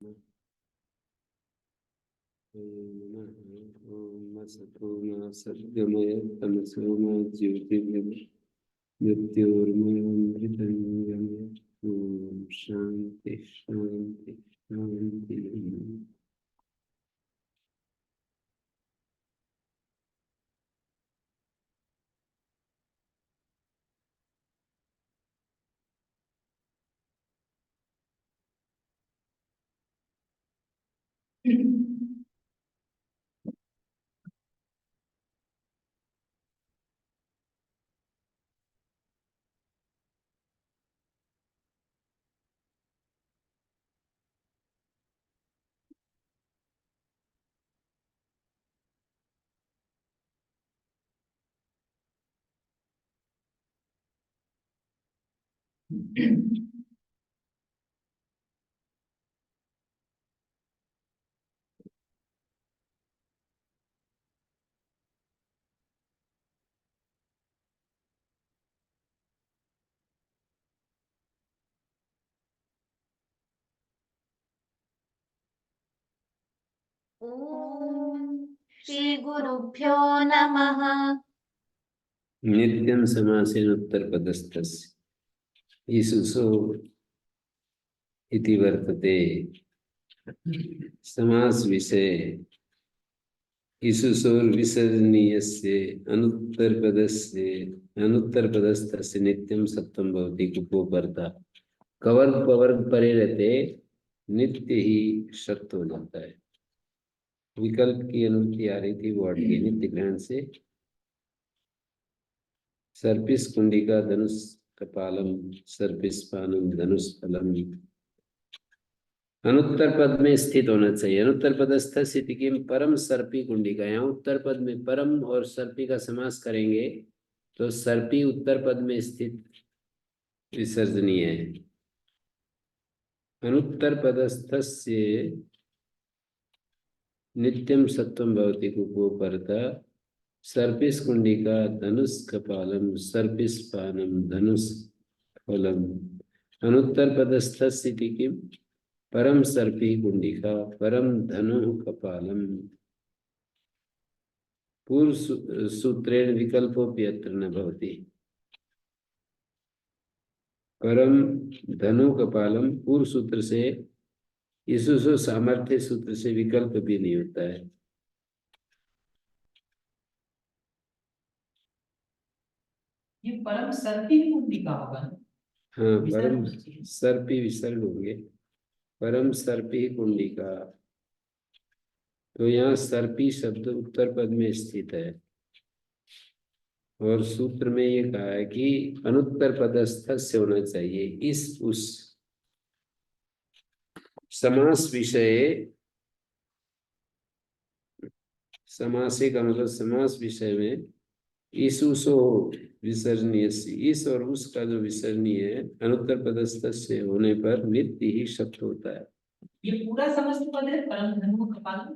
ओम सतो मा सद्गमय तमसो मा ज्योतिर्गमय मृत्योर्मयोमृतंगमय। ओम शांति शांति शांति। ओम श्री गुरुभ्यो नमः। नित्यं समासेन उत्तरपदस्थस्य ईसुसो इति वर्तते। समास विषय ईसुसोर्विसर्जनीयस्य अनुत्तरपदस्थस्य नित्यं सत्वं भवति कुपोपर्ता। कवर्ग पवर्ग परे रहते नित्य ही सत्य हो जाता है। विकल्प की अनुमति आ रही थी वर्ड के नित्य ग्रहण से। सर्पिस कुंडिका धनुष कपालम सर्पिस पानम धनुष फलम। अनुत्तर पद में स्थित होना चाहिए। अनुत्तर पदस्थ स्थिति की परम सर्पी कुंडिका। यहाँ उत्तर पद में परम और सर्पी का समास करेंगे तो सर्पी उत्तर पद में स्थित विसर्जनीय है। अनुत्तर पदस्थस्य नित्यं सत्वं भवति कुपोपर्ता। सर्पिस कुंडिका धनुष कपालम सर्पिस पानम धनुष फलम। अनुत्तर पदस्थ स्थिति की परम सर्पी कुंडिका परम धनु कपालम। पूर्व सूत्रेण विकल्पोऽपि अत्र न भवति। परम धनु कपालम पूर्व सूत्र से ईसुसु सामर्थ्य सूत्र से विकल्प भी नहीं होता है। ये परम सर्पी कुंडिका होगा। हाँ, परम सर्पी विसर्ग होंगे। परम सर्पी कुंडिका। तो यहाँ सर्पी शब्द उत्तर पद में स्थित है और सूत्र में ये कहा है कि अनुत्तर पदस्थ से होना चाहिए। इस उस समास विषय, समासे का मतलब समास विषय में ईसुसो विसर्जनीय से इस और उस का जो विसर्जनीय है अनुत्तर पदस्थ से होने पर नित्य ही शब्द होता है। ये पूरा समस्त पद है परम धनु कपालम।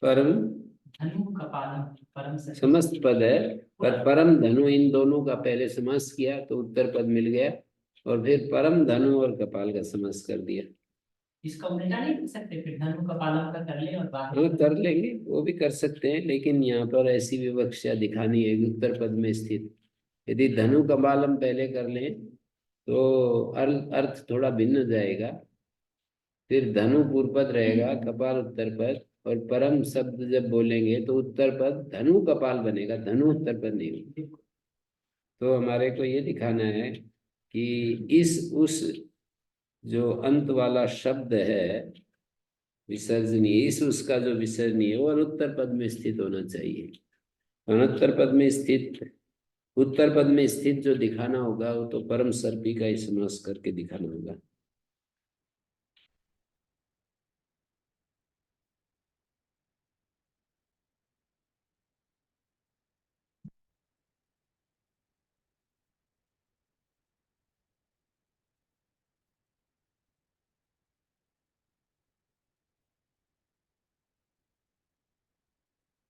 परम धनु कपालम परम समस्त पद है पर परम धनु इन दोनों का पहले समास किया तो उत्तर पद मिल गया और फिर परम धनु और कपाल का समास कर दिया। इसका उल्टा नहीं कर सकते फिर धनु कपालम का कर ले और बाद हाँ, कर लेंगे, वो भी कर सकते हैं, लेकिन यहाँ पर ऐसी विवक्षा दिखानी है कि उत्तर पद में स्थित। यदि धनु कपालम पहले कर लें तो अर्थ थोड़ा भिन्न हो जाएगा। फिर धनु पूर्व पद रहेगा, कपाल उत्तर पद, और परम शब्द जब बोलेंगे तो उत्तर पद धनु कपाल बनेगा, धनु उत्तर पद नहीं होगा। तो हमारे को ये दिखाना है कि इस उस जो अंत वाला शब्द है विसर्जनीय, इस उसका जो विसर्जनीय है वो अनुत्तर पद में स्थित होना चाहिए। अनुत्तर पद में स्थित, उत्तर पद में स्थित जो दिखाना होगा वो तो परम सर्पी का ही समास करके दिखाना होगा।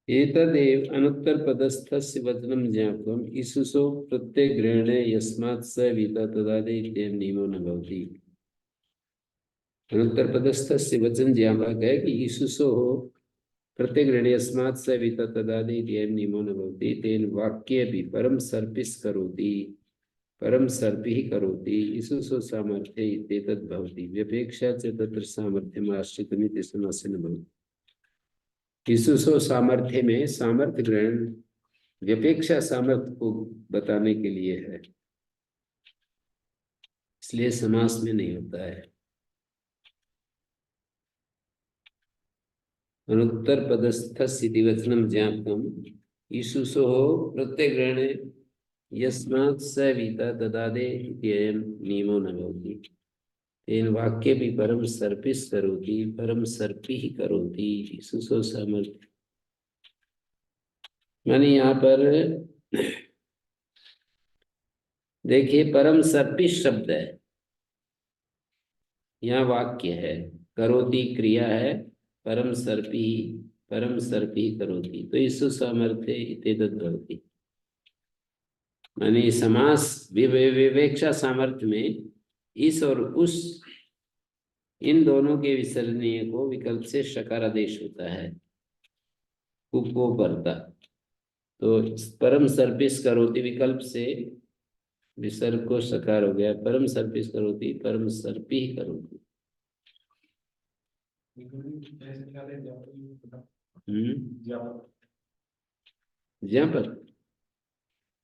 एतदेव अनुत्तरपदस्थस्य वचनं ज्ञातव्यम्। ईसुसो प्रत्ययग्रहणे यस्मात् स विता तदादि इत्येवं नियमो न भवति। अनुत्तर पदस्थस्य वचन ज्ञापक है कि ईसुसो प्रत्यग्रहणे अस्मात् स वित तदादि नियमो न भवति तेन वाक्येऽपि परम सर्पिस् करोति परम सर्पिः करोति ईसुसो सामर्थ्ये इत्येतद् भवति व्यपेक्षा च तत्र सामर्थ्यम् आश्रितमिति समस्य न भवति। ईसुसो सामर्थ्य में सामर्थ्य ग्रहण व्यपेक्षा सामर्थ्य को बताने के लिए है, इसलिए समास में नहीं होता है। अनुत्तर पदस्थस्थिति वचनम ज्ञापकम ईसुसो प्रत्यग्रहणे यस्मात् स वीता ददादे इत्ययं नियमो न भवति तेन वाक्ये भी परम सर्पिस करोति परम सर्पिः करोति ईसुसो सामर्थ्य। माने यहाँ पर देखिए परम सर्पिस शब्द है, यहाँ वाक्य है, करोति क्रिया है, परम सर्पी करोति, तो ईसु सामर्थ्य इत्येतद् भवति। माने समास विवेक्षा सामर्थ्य में इस और उस इन दोनों के विसर्जनीय को विकल्प से शकार आदेश होता है, उपो परता। तो परम सर्पिस करोति विकल्प से विसर्ग को शकार हो गया, परम सर्पिस करोति परम सर्पी करोति।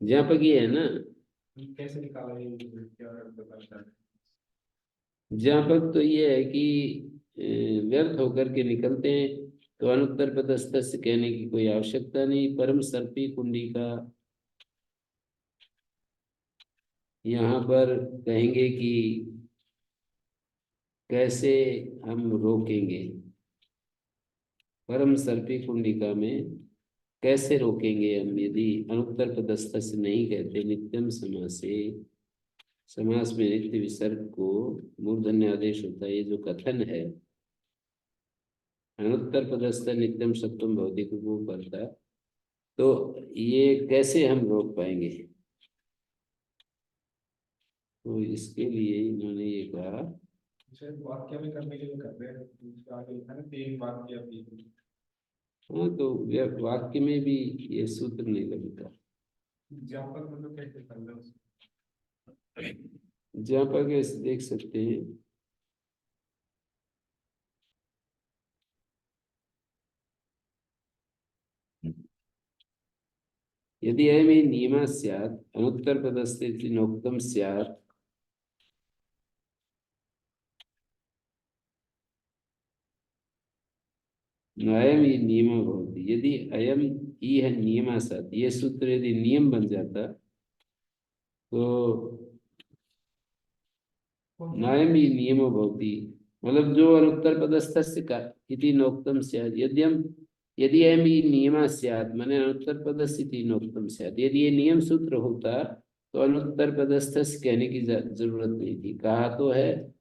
ज्ञापक ये है ना, कैसे निकाला ये? ज्ञापक तो ये है कि व्यर्थ होकर के निकलते हैं, तो अनुत्तर पदस्थ से कहने की कोई आवश्यकता नहीं। परम सर्पी कुंडी का यहाँ पर कहेंगे कि कैसे हम रोकेंगे, परम सर्पी कुंडिका में कैसे रोकेंगे हम यदि अनुत्तर पदस्थ से नहीं कहते। नित्यम समासे, समास में नित्य विसर्ग को मूर्धन्य आदेश होता है, ये जो कथन है अनुत्तर पदस्थ नित्यम सप्तम भौतिक को करता, तो ये कैसे हम रोक पाएंगे? तो इसके लिए इन्होंने ये कहा, वाक्य में करने के लिए करते हैं, आगे लिखा है तेन वाक्य अपनी। हाँ तो वाक्य में भी ये सूत्र नहीं लगता। ज्ञापक मतलब कैसे करना है? ज्ञापक ऐसे देख सकते हैं, यदि अयमे नियमः स्यात् अनुत्तर पदस्थे नोक्तम स्यात्, अयम ये नियम भवति। यदि अयम ई है नियम सत, ये सूत्र यदि नियम बन जाता तो नायम ये नियम भवति, मतलब जो अनुत्तर पदस्थस्य का इति नोक्तम स्यात्, यदि अयम ये नियम स्यात् माने अनुत्तर पदस्थ इति नोक्तम स्यात्, यदि ये नियम सूत्र होता तो अनुत्तर पदस्थस्य कहने की जरूरत नहीं थी, कहा तो है।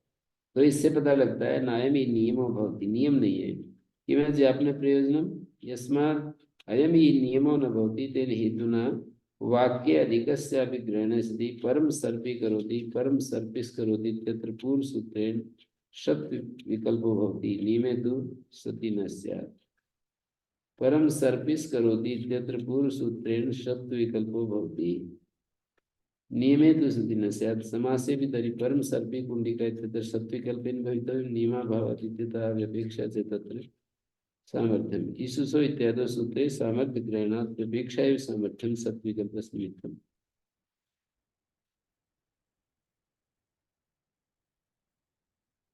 तो इससे पता लगता है नायम ही नियमो भवति, नियम नहीं है कि मैं ज्ञापन प्रयोजनम यस्मात् अयम ही नियमो न भवति तेन हेतुना वाक्य अधिकस्यापि ग्रहणे सति परम सर्पी करोति परम सर्पिस करोति तत्र पूर्व सूत्रेण शत विकल्पो भवति नियमे तु सति न स्यात्। परम सर्पिस करोति तत्र पूर्व सूत्रेण शत विकल्पो भवति नियमे तु सति न स्यात्। समासे भी तर्हि परम सर्पी कुंडिका इत्यत्र सत्विकल्पेन भवितव्यं नियमाभावात् इत्यतः व्यपेक्षा च तत्र सामर्थ्यम। ईसुसो इत्यादि सूत्रे सामर्थ्य ग्रहणात् व्यपेक्षा एव सामर्थ्यम सत्विकल्पस्य निमित्तम्।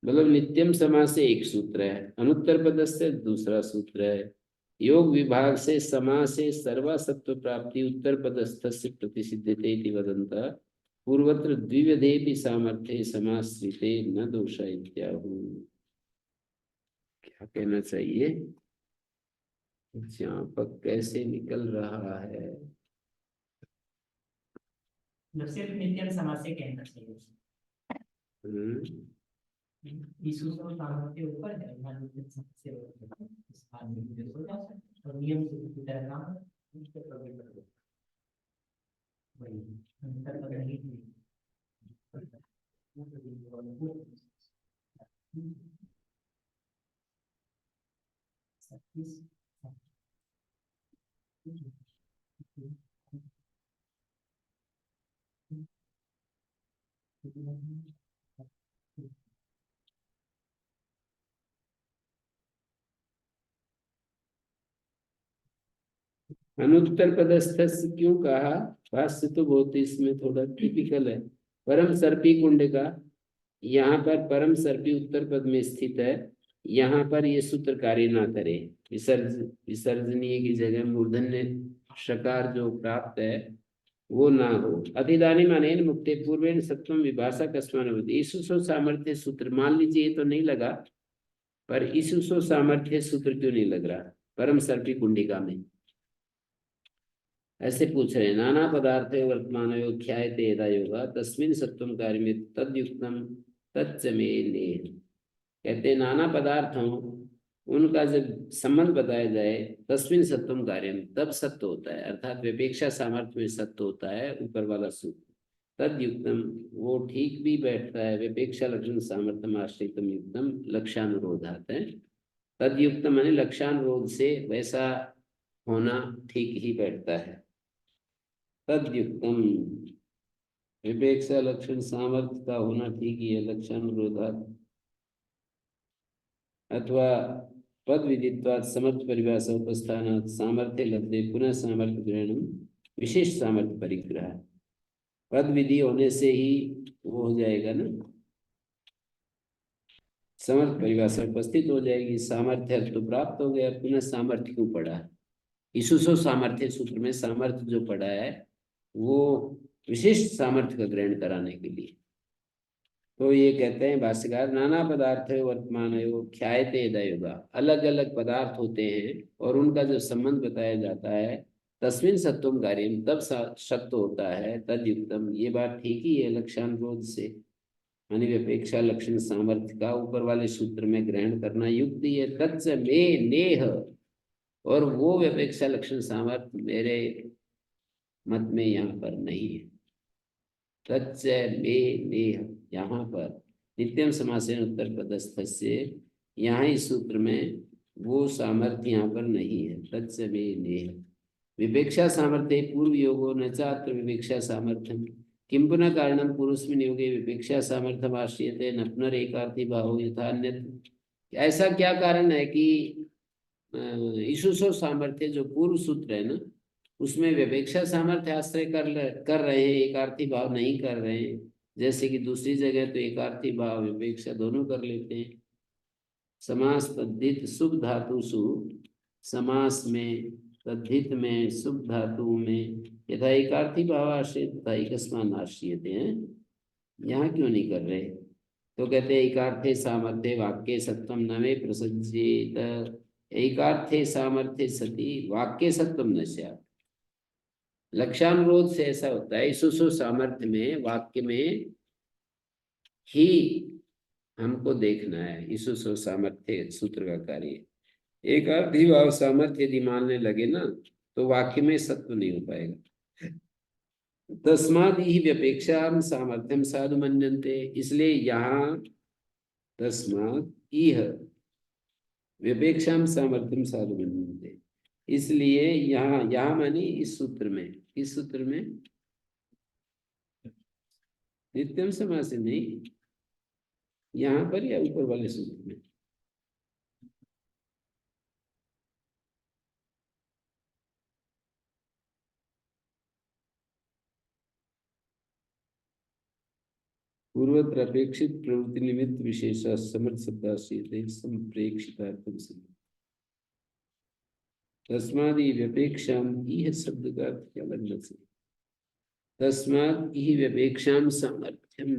मतलब नित्यम समास से एक सूत्र है, अनुत्तर पदस्थ से दूसरा सूत्र है। योग विभाग से समास से सर्वासत्व प्राप्ति उत्तर पदस्थ से प्रतिसिद्धते इति वदन्तः पूर्वत्र द्विविधेपि सामर्थ्ये समाश्रिते न दोषा इत्याहु। क्या कहना चाहिए? ज्ञापक कैसे निकल रहा है? सिर्फ नित्यम समास से कहना चाहिए। ईसुसो सामर्थ्य के ऊपर है, यहाँ नित्यम समास से इस बात में जो हो जाता है और नियम की तरह नाम उसके प्रति कर वही अंतर पद नहीं इस अनुत्तर पदस्थ क्यों कहा? भाष्य तो बहुत इसमें थोड़ा टिपिकल है। परम सर्पी कुंड का, यहाँ पर परम सर्पी उत्तर पद में स्थित है। यहाँ पर ये सूत्र कार्य ना करे। विसर्जनीय की जगह मूर्धन्य शकार जो प्राप्त है वो ना हो। अतिदानी मानेन मुक्ते पूर्वेण सत्वम विभाषा कस्मान होती। ईसुसो सामर्थ्य सूत्र मान लीजिए, ये तो नहीं लगा, पर ईसुसो सामर्थ्य सूत्र क्यों नहीं लग रहा परम सर्पी कुंडिका में? ऐसे पूछ रहे हैं। नाना पदार्थ वर्तमान ख्यायते यदा योगा तस्मिन् सत्वम कार्य में तद्युक्तम तच्च मे नेह। कहते हैं नाना पदार्थ हों, उनका जब संबंध बताया जाए, तस्मिन् सत्वम कार्यम, तब सत्य होता है, अर्थात विपेक्षा सामर्थ्य में सत्य होता है। ऊपर वाला सूत्र तद्युक्तम, वो ठीक भी बैठता है। विपेक्षा लक्षण सामर्थ्यम आश्रितम युक्तम लक्षानुरोधात है। तद्युक्तम माने लक्षानुरोध से वैसा होना ठीक ही बैठता है। तद्युक्तम, विवेक्षा लक्षण सामर्थ्य का होना ठीक ही है। लक्षानुरोधात अथवा पद विदित्वात् समर्थ परिभाषा उपस्थानात् सामर्थ्य लब्धे पुनः सामर्थ्य ग्रहणम विशेष सामर्थ्य परिग्रह। पद विधि होने से ही वो हो जाएगा ना, समर्थ परिभाषा उपस्थित हो जाएगी, सामर्थ्य तो प्राप्त हो गया। पुनः सामर्थ्य क्यों पढ़ा? ईसुसो सामर्थ्य सूत्र में सामर्थ्य जो पढ़ा है वो विशिष्ट सामर्थ्य का ग्रहण कराने के लिए। तो ये कहते हैं भाष्यकार, नाना पदार्थ वर्तमान ख्यायते दयुगा, अलग अलग पदार्थ होते हैं और उनका जो संबंध बताया जाता है, तस्मिन सत्वम कार्यम, तब सत्य होता है। तदयुक्तम, ये बात ठीक ही है लक्षानुरोध से, मानी विपेक्षा लक्षण सामर्थ्य का ऊपर वाले सूत्र में ग्रहण करना युक्त ही है। तत्स में नेह, और वो विपेक्षा लक्षण सामर्थ्य मेरे मत में यहाँ पर नहीं है। तत्स में नेह, यहाँ पर नित्यम समासेन उत्तर पदस्थ से, यहाँ इस सूत्र में वो सामर्थ्य यहाँ पर नहीं है। तत्स में नेह विपेक्षा सामर्थ्य पूर्व योगो न चात्र विपेक्षा सामर्थ्यम किं पुनः कारणम पुरुषमिन योगे विपेक्षा सामर्थ्यम आश्रियते न पुनरेकार्थी भावो यथा अन्यत्र। ऐसा क्या कारण है कि ईशुसो सामर्थ्य जो पूर्व सूत्र है ना, उसमें विवेक्षा सामर्थ्य आश्रय कर रहे हैं, एकार्थी भाव नहीं कर रहे हैं। जैसे कि दूसरी जगह तो एकार्थी भाव विवेक्षा दोनों कर लेते हैं। समास तद्धित शुभ धातुषु, समास में तद्धित में शुभ धातु में यथा एकार्थी भाव आश्रित तथा एकस्मान आश्रियते हैं, यहाँ क्यों नहीं कर रहे? तो कहते हैं एकार्थे सामर्थ्य वाक्य सत्वम न मे प्रसज्येत। एकार्थे सामर्थ्य सति वाक्य सत्वम न स्यात्। लक्षानुरोध से ऐसा होता है, ईसुसु सामर्थ्य में वाक्य में ही हमको देखना है। ईसुसु सामर्थ्य सूत्र का कार्य। एक अर्थिभाव सामर्थ्य यदि मानने लगे ना, तो वाक्य में सत्व नहीं हो पाएगा। तस्माद ही व्यपेक्षा सामर्थ्यम साधु मन्यन्ते, इसलिए यहाँ तस्माद इह व्यपेक्षा सामर्थ्यम साधु मन्यन्ते, इसलिए यहाँ मानी इस सूत्र में, इस सूत्र में नित्यम समास नहीं, यहाँ पर या ऊपर वाले सूत्र में? पूर्वत्र अपेक्षित प्रवृत्ति निमित्त विशेष समर्थ शब्दाश्रियते संप्रेक्षितार्थम सिद्ध। तस्मादि व्यपेक्षाम, इह शब्द का अर्थ क्या लगना चाहिए? तस्माद इह व्यपेक्षाम सामर्थ्यम,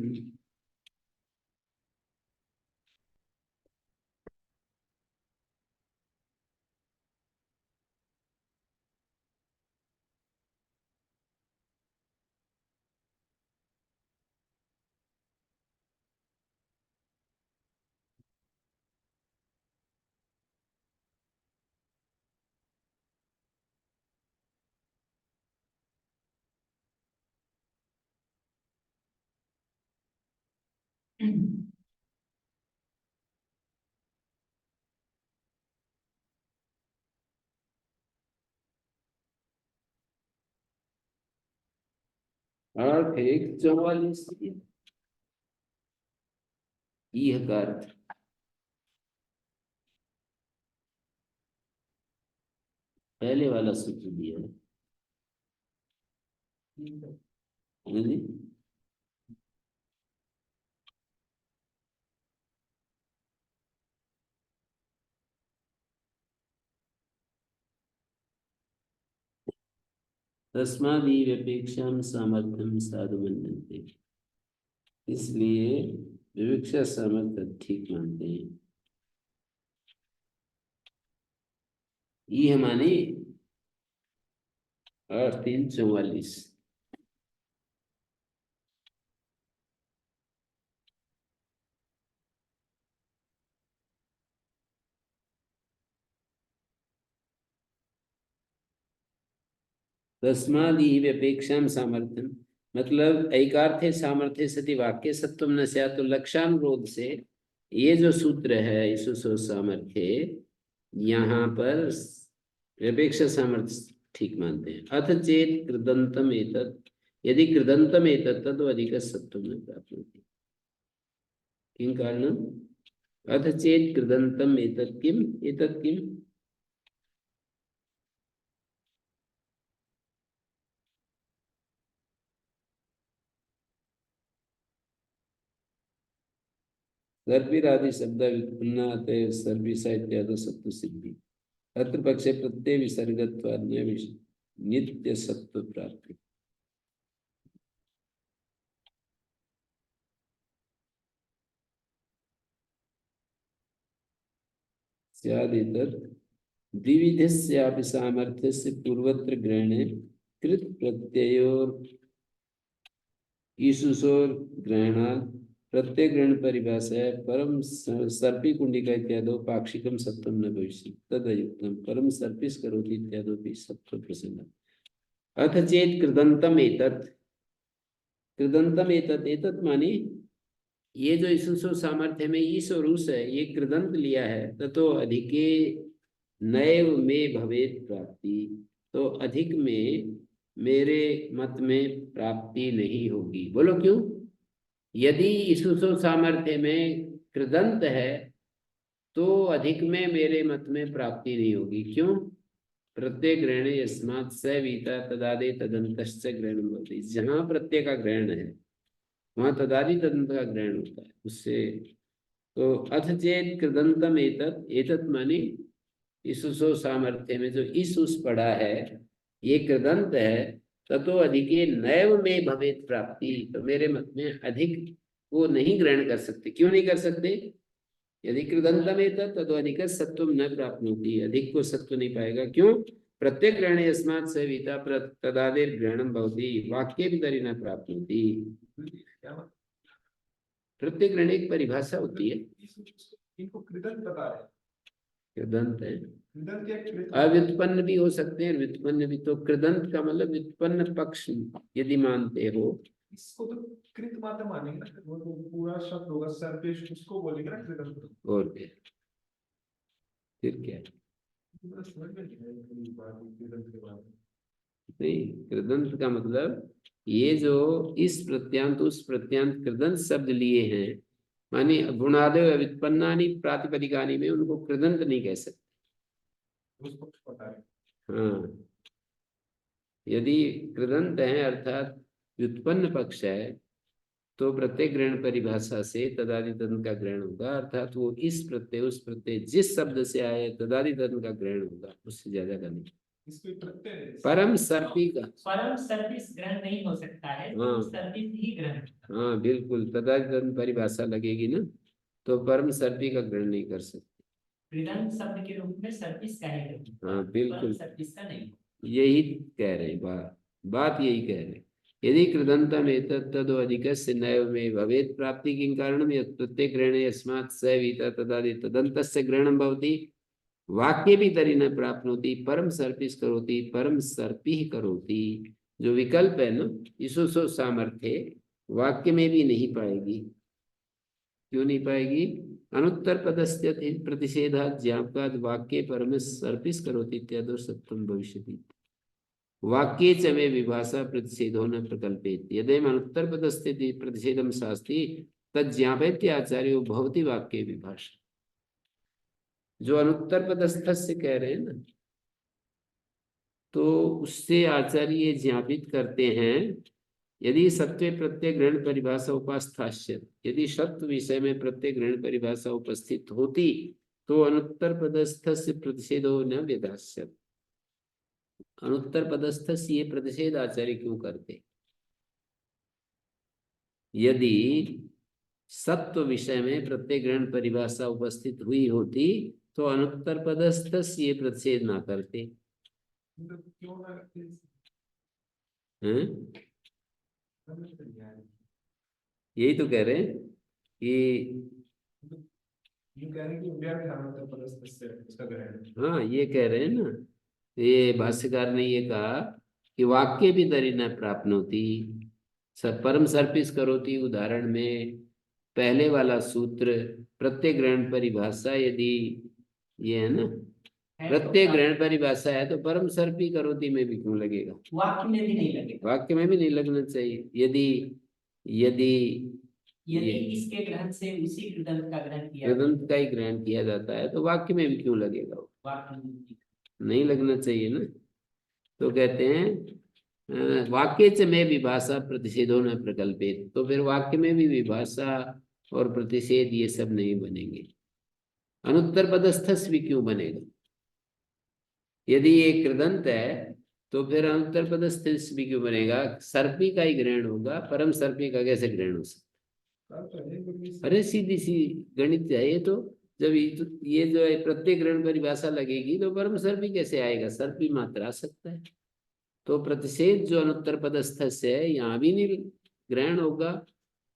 8:144 ईह का अर्थ पहले वाला सूत्र दिया है जी। तस्मादि व्यपेक्षां सामर्थ्यम साधु मन्यन्ते, इसलिए विवक्षा सामर्थ्य ठीक मानते हैं। ये माने 8:344 तस्मादि व्यपेक्षां सामर्थ्यम, मतलब ऐकार्थे सामर्थ्य सति वाक्य सत्वम न स्यात्, तो लक्षानुरोध से ये जो सूत्र है ईसुसो सामर्थ्य, यहाँ पर व्यपेक्ष सामर्थ्य ठीक मानते हैं। अथ चेत कृदंतम एतत्, यदि कृदंतम एतत् तद अधिक सत्वम न प्राप्नोति। किं कारणम? अथ चेत कृदंतम एतत् किम, एतत् किम, सर्पिरादि शब्द व्युत्पन्ना अतएव सर्पिसा इत्यादि सत्व सिद्धि। अत्र पक्षे प्रत्यय विसर्गत्वान्य नित्य सत्व प्राप्ति। स्यादितत् द्विविधस्यापि सामर्थ्यस्य पूर्वत्र ग्रहणे कृत प्रत्ययोर ईसुसोर ग्रहणात् प्रत्यय ग्रहण परिभाषा है परम सर्पी कुंडिका इत्यादि पाक्षिकम सत्वम न भविष्यति तदयुक्तम परम सर्पिस करोति इत्यादि सत्व प्रसन्न। अथ चेत कृदंतम एतत्, कृदंतम एतत्, एतत् माने ये जो ईसुसो सामर्थ्य में ईस और उस है, ये कृदंत लिया है ततो अधिके नैव में भवेत प्राप्ति, तो अधिक में मेरे मत में प्राप्ति नहीं होगी। बोलो क्यों? यदि ईसुसो सामर्थ्य में कृदंत है तो अधिक में मेरे मत में प्राप्ति नहीं होगी। क्यों? प्रत्यय ग्रहण यस्मात् स वीता तदादे तदंतश्च ग्रहण होती, जहां प्रत्यय का ग्रहण है वहां तदादि तदंत का ग्रहण होता है उससे। तो अथ चेत कृदंतम एतत्, एतत् माने ईसुसो सामर्थ्य में जो इस उस पड़ा है ये कृदंत है, ततो अधिके नैव में भवेत प्राप्ति, तो मेरे मत में अधिक वो नहीं ग्रहण कर सकते। क्यों नहीं कर सकते? यदि कृदंतम एतत् ततो अधिक सत्वम न प्राप्नोति, अधिक को सत्व नहीं पाएगा। क्यों? प्रत्येक ग्रहण यस्मात् स वीता तदादेव ग्रहणम भवति वाक्ये भी तरी न प्राप्नोति। प्रत्येक ग्रहण एक परिभाषा होती है। इनको कृदंत बता रहे हैं। कृदंत है, कृदंत क्या कृत? अव्युत्पन्न भी हो सकते हैं, व्युत्पन्न भी। तो कृदंत का मतलब व्युत्पन्न पक्ष यदि मानते हो, इसको तो कृत मात्र मानेंगे ना, वो तो पूरा शब्द होगा सर्पेश, उसको बोलेंगे ना कृदंत। और क्या? फिर क्या? पूरा समझ में नहीं आया पूरी बात कृदंत के बारे में। नहीं, कृदंत का मतलब ये जो इस प्रत्यांत उस प्रत्यांत कृदंत शब्द लिए हैं, माने गुणादय व्युत्पन्नानि प्रातिपदिकानि में उनको कृदंत नहीं कह सकते। उसको पता है। हाँ, यदि कृदंत है अर्थात व्युत्पन्न पक्ष है तो प्रत्येक ग्रहण परिभाषा से तदादि तदन का ग्रहण होगा, अर्थात वो इस प्रत्यय उस प्रत्यय जिस शब्द से आए तदादि तदन का ग्रहण होगा, उससे ज्यादा का नहीं। इसको प्रत्यय परम सर्पी का, परम सर्पिस ग्रहण नहीं हो सकता है, हाँ। सर्पिस ही ग्रहण। हाँ बिल्कुल, तदादि तदन परिभाषा लगेगी ना, तो परम सर्पी का ग्रहण नहीं कर सकते। कृदंत शब्द के रूप में सर्पिस का ही ग्रहण, हाँ बिल्कुल, परम सर्पिस का नहीं। यही कह रहे हैं, बात यही कह रहे हैं। यदि कृदंतम एतत् तदो अधिकस्य नैव में भवेत् प्राप्ति किं कारणं यत् प्रत्येक ग्रहणे यस्मात् स वीता तदादि तदन्तस्य ग्रहणं भवति वाक्ये भी तरी न प्राप्नोति परम सर्पिस करोति परम सर्पिः करोति। जो विकल्प है ना ईसुसो सामर्थ्य, वाक्य में भी नहीं पाएगी। क्यों नहीं पाएगी? अनुत्तर पदस्य प्रतिषेधा ज्ञापकाद वाक्ये परम सर्पिस करोति इत्यादि सत्वम भविष्यति। वाक्ये च मे विभाषा प्रतिषेधो न प्रकल्पेत यदि अनुत्तर पदस्थिति प्रतिषेधम शास्ति तज्ज्ञापयति आचार्यो भवति वाक्ये विभाषा। जो अनुत्तर पदस्थ से कह रहे हैं ना, तो उससे आचार्य ये ज्ञापित करते हैं यदि सत्व प्रत्यय ग्रहण परिभाषा उपास्थाश्य, यदि सत्व विषय में प्रत्यय ग्रहण परिभाषा उपस्थित होती तो अनुत्तर पदस्थ से प्रतिषेधो न व्यदास्यत। अनुत्तर पदस्थ से ये प्रतिषेध आचार्य क्यों करते? यदि सत्व विषय में प्रत्यय ग्रहण परिभाषा उपस्थित हुई होती तो अनुत्तर पदस्थ से ये प्रतिषेध ना करते मतलब क्यों ना करते हैं? हैं? समझ नहीं आ रही। यही तो कह रहे हैं कि यूं कह रहे हैं कि व्याख्यान तो परस्पर से उसका ग्रहण। हाँ, ये कह रहे हैं ना, ये भाष्यकार ने ये कहा कि वाक्य भी दरी न प्राप्नोति परम सर्पिस करोति उदाहरण में पहले वाला सूत्र प्रत्यय ग्रहण परिभाषा यदि ये है ना, प्रत्यय ग्रहण परिभाषा है तो परम सर्पी करोति में भी क्यों लगेगा? वाक्य में भी नहीं लगेगा। वाक्य में भी नहीं लगना चाहिए। यदि यदि यदि इसके ग्रहण से उसी कृदंत का ग्रहण किया कृदंत का ही ग्रहण किया जाता है तो वाक्य में भी क्यों लगेगा? वाक्य में नहीं। नहीं लगना चाहिए ना। तो कहते हैं वाक्य च में विभाषा प्रतिषेधो न प्रकल्पित, तो फिर वाक्य में भी विभाषा और प्रतिषेध ये सब नहीं बनेंगे। अनुत्तर पदस्थस भी क्यों बनेगा? यदि ये कृदंत है तो फिर अनुत्तर पदस्थस भी क्यों बनेगा? सर्पी का ही ग्रहण होगा, परम सर्पी का कैसे ग्रहण हो सकता? अरे सीधी सी गणित है ये तो। जब ये जो है प्रत्येक ग्रहण परिभाषा लगेगी तो परम सर्पी कैसे आएगा? सर्पी मात्र आ सकता है। तो प्रतिषेध जो अनुत्तर पदस्थ से है यहाँ भी नहीं ग्रहण होगा।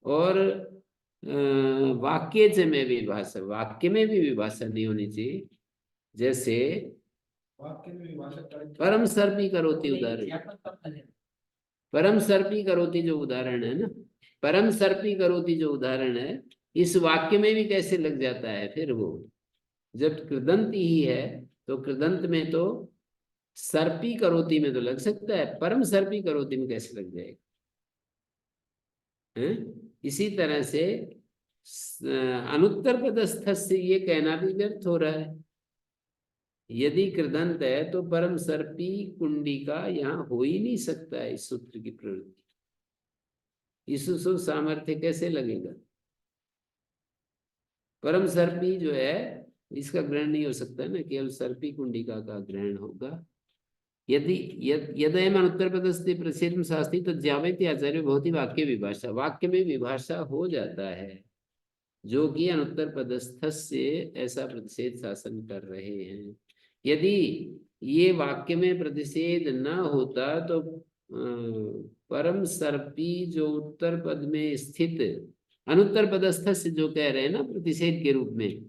और वाक्य च में विभाषा, वाक्य में भी विभाषा नहीं होनी चाहिए। जैसे वाक्य में विभाषा परम सर्पी करोति उदाहरण, परम सर्पी करोति जो उदाहरण है ना, परम सर्पी करोति जो उदाहरण है, इस वाक्य में भी कैसे लग जाता है? फिर वो जब कृदंत ही है तो कृदंत में तो सर्पी करोति में तो लग सकता है, परम सर्पी करोति में कैसे लग जाएगा? इसी तरह से अनुत्तर पदस्थ से ये कहना भी व्यर्थ हो रहा है। यदि कृदंत है तो परम सर्पी कुंडी का यहाँ हो ही नहीं सकता है इस सूत्र की प्रवृत्ति। इसु सामर्थ्य कैसे लगेगा? परम सर्पी जो है इसका ग्रहण नहीं हो सकता ना, केवल सर्पी कुंडिका का ग्रहण होगा। यदि यदयम अनुत्तर पदस्थे प्रसिद्ध शास्त्री तो ज्यावती आचार्य बहुत ही वाक्य विभाषा, वाक्य में विभाषा हो जाता है जो कि अनुत्तर पदस्थ से ऐसा प्रतिषेध शासन कर रहे हैं। यदि ये वाक्य में प्रतिषेध न होता तो परम सर्पी जो उत्तर पद में स्थित अनुत्तर पदस्थ से जो कह रहे हैं ना प्रतिषेध के रूप में,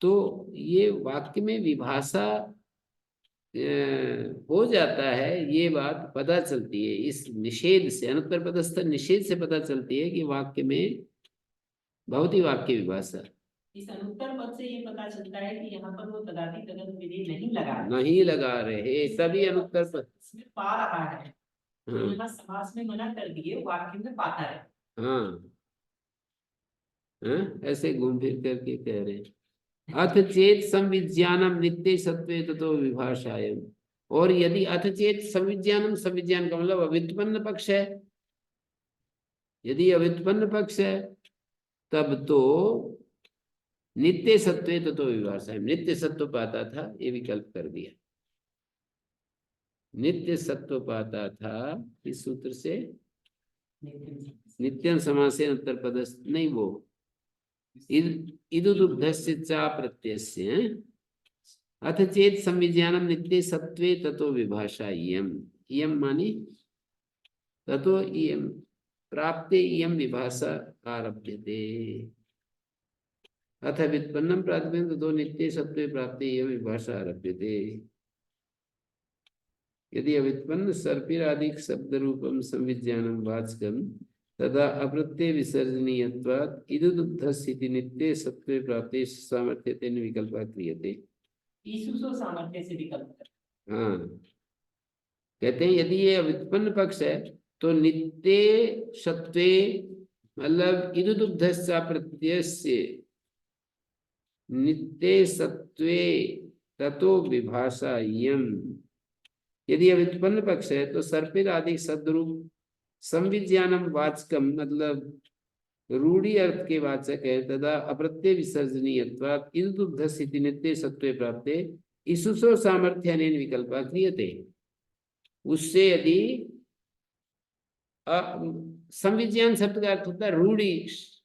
तो ये वाक्य में विभाषा हो जाता है। ये बात पता चलती है इस निषेध से, अनुत्तर पदस्थ निषेध से पता चलती है कि वाक्य में भवती वाक्य विभाषा। इस अनुत्तर पद से ये पता चलता है कि यहाँ पर वो तदादि तदन विधि नहीं लगा रहे तभी अनुत्तर पद इसमें पा रहा है। तो हाँ यहाँ समास में मना कर दिए, वाक्य में पाता है। हाँ ऐसे घूम फिर करके कह रहे हैं। अथ चेत संविज्ञानम नित्य सत्वे ततो विभाषायम, और यदि अथ चेत संविज्ञानम, संविज्ञान का मतलब अव्युत्पन्न पक्ष है, यदि अव्युत्पन्न पक्ष है तब तो नित्य सत्वे ततो विभाषायम, नित्य सत्व पाता था ये विकल्प कर दिया। नित्य सत्व पाता था इस सूत्र से नित्यम समासे उत्तर पदस्थ नहीं, वो इदुदुग्धस्य चा प्रत्ययस्य अथ चेत संविज्ञानम नित्य सत्वे ततो विभाषा इयम, इयम मानी ततो इयम प्राप्ते इयम विभाषा आरभ्यते। अथ व्युत्पन्नम प्रातिपदिकं ततो नित्य सत्वे प्राप्ते इयम विभाषा आरभ्यते। यदि अव्युत्पन्न सर्पिरादिक शब्द रूपम संविज्ञानम वाचकम तदा अप्रत्यय विसर्जनीयत्वात् इदुदुग्धस्थिति नित्य सत्वे प्राप्ते सामर्थ्यतेन विकल्पः क्रियते। ईसुसो सामर्थ्य से विकल्प कर। हाँ कहते हैं यदि ये व्युत्पन्न पक्ष है तो नित्य सत्वे मतलब इदुदुग्धस्य प्रत्ययस्य नित्य सत्वे ततो विभाषा यम। यदि यह व्युत्पन्न पक्ष है तो सर्पिल आदि सदरूप संविज्ञानम वाचकम मतलब रूढ़ी अर्थ के वाचक है तथा अप्रत्यय विसर्जनीयत्वात् इदुदुग्धस्य नित्य सत्वे प्राप्ते इसुसो सामर्थ्यानेन विकल्पा क्रियते। उससे यदि संविज्ञान शब्द का अर्थ होता है रूढ़ी